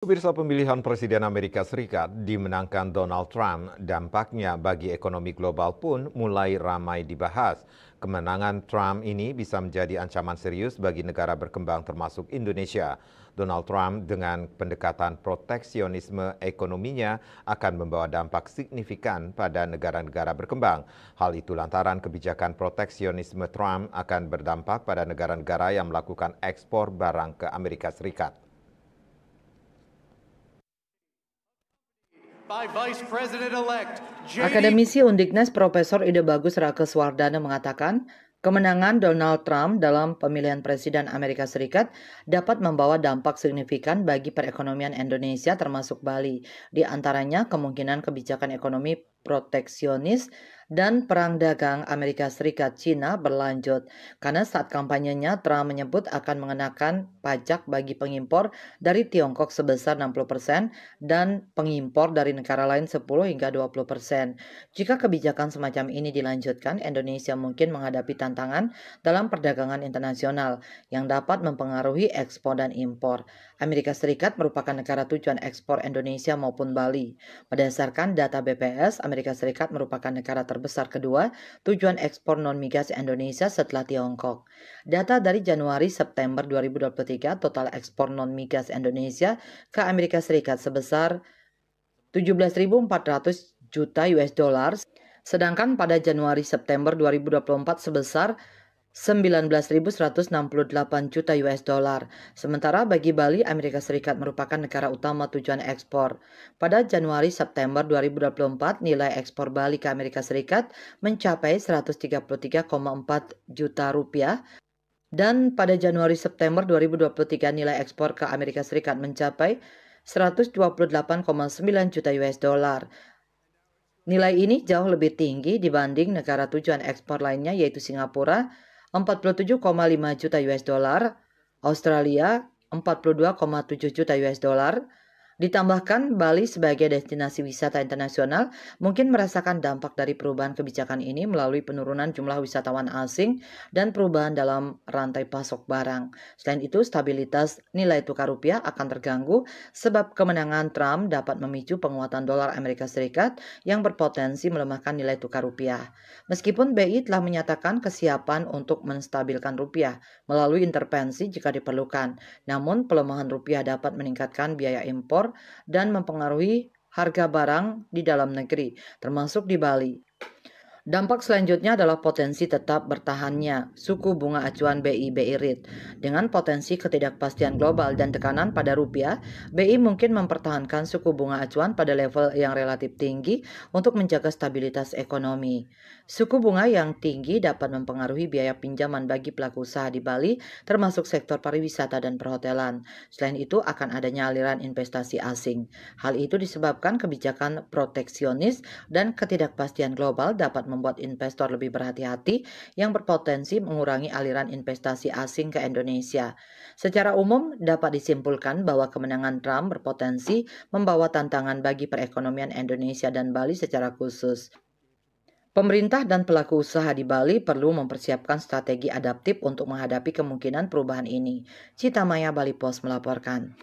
Pemirsa, pemilihan Presiden Amerika Serikat dimenangkan Donald Trump, dampaknya bagi ekonomi global pun mulai ramai dibahas. Kemenangan Trump ini bisa menjadi ancaman serius bagi negara berkembang termasuk Indonesia. Donald Trump dengan pendekatan proteksionisme ekonominya akan membawa dampak signifikan pada negara-negara berkembang. Hal itu lantaran kebijakan proteksionisme Trump akan berdampak pada negara-negara yang melakukan ekspor barang ke Amerika Serikat. Akademisi Undiknas Profesor Ide Bagus Rakeswardana mengatakan, kemenangan Donald Trump dalam pemilihan Presiden Amerika Serikat dapat membawa dampak signifikan bagi perekonomian Indonesia termasuk Bali. Di antaranya kemungkinan kebijakan ekonomi proteksionis dan perang dagang Amerika Serikat-Cina berlanjut. Karena saat kampanyenya Trump menyebut akan mengenakan pajak bagi pengimpor dari Tiongkok sebesar 60% dan pengimpor dari negara lain 10 hingga 20%. Jika kebijakan semacam ini dilanjutkan, Indonesia mungkin menghadapi tantangan dalam perdagangan internasional yang dapat mempengaruhi ekspor dan impor. Amerika Serikat merupakan negara tujuan ekspor Indonesia maupun Bali. Berdasarkan data BPS, Amerika Serikat merupakan negara terbesar kedua tujuan ekspor non-migas Indonesia setelah Tiongkok. Data dari Januari-September 2023, total ekspor non-migas Indonesia ke Amerika Serikat sebesar 17.400 juta US dollar, sedangkan pada Januari-September 2024 sebesar 19.168 juta US dollar. Sementara bagi Bali, Amerika Serikat merupakan negara utama tujuan ekspor. Pada Januari-September 2024, nilai ekspor Bali ke Amerika Serikat mencapai 133,4 juta rupiah. Dan pada Januari-September 2023 nilai ekspor ke Amerika Serikat mencapai 128,9 juta US dollar. Nilai ini jauh lebih tinggi dibanding negara tujuan ekspor lainnya yaitu Singapura 47,5 juta US dollar, Australia 42,7 juta US dollar. Ditambahkan Bali sebagai destinasi wisata internasional mungkin merasakan dampak dari perubahan kebijakan ini melalui penurunan jumlah wisatawan asing dan perubahan dalam rantai pasok barang. Selain itu, stabilitas nilai tukar rupiah akan terganggu sebab kemenangan Trump dapat memicu penguatan dolar Amerika Serikat yang berpotensi melemahkan nilai tukar rupiah. Meskipun BI telah menyatakan kesiapan untuk menstabilkan rupiah melalui intervensi jika diperlukan, namun pelemahan rupiah dapat meningkatkan biaya impor dan mempengaruhi harga barang di dalam negeri, termasuk di Bali. Dampak selanjutnya adalah potensi tetap bertahannya suku bunga acuan BI rate. Dengan potensi ketidakpastian global dan tekanan pada rupiah, BI mungkin mempertahankan suku bunga acuan pada level yang relatif tinggi untuk menjaga stabilitas ekonomi. Suku bunga yang tinggi dapat mempengaruhi biaya pinjaman bagi pelaku usaha di Bali, termasuk sektor pariwisata dan perhotelan. Selain itu, akan adanya aliran investasi asing. Hal itu disebabkan kebijakan proteksionis dan ketidakpastian global dapat membuat investor lebih berhati-hati yang berpotensi mengurangi aliran investasi asing ke Indonesia. Secara umum, dapat disimpulkan bahwa kemenangan Trump berpotensi membawa tantangan bagi perekonomian Indonesia dan Bali secara khusus. Pemerintah dan pelaku usaha di Bali perlu mempersiapkan strategi adaptif untuk menghadapi kemungkinan perubahan ini. Cita Maya, Bali Post melaporkan.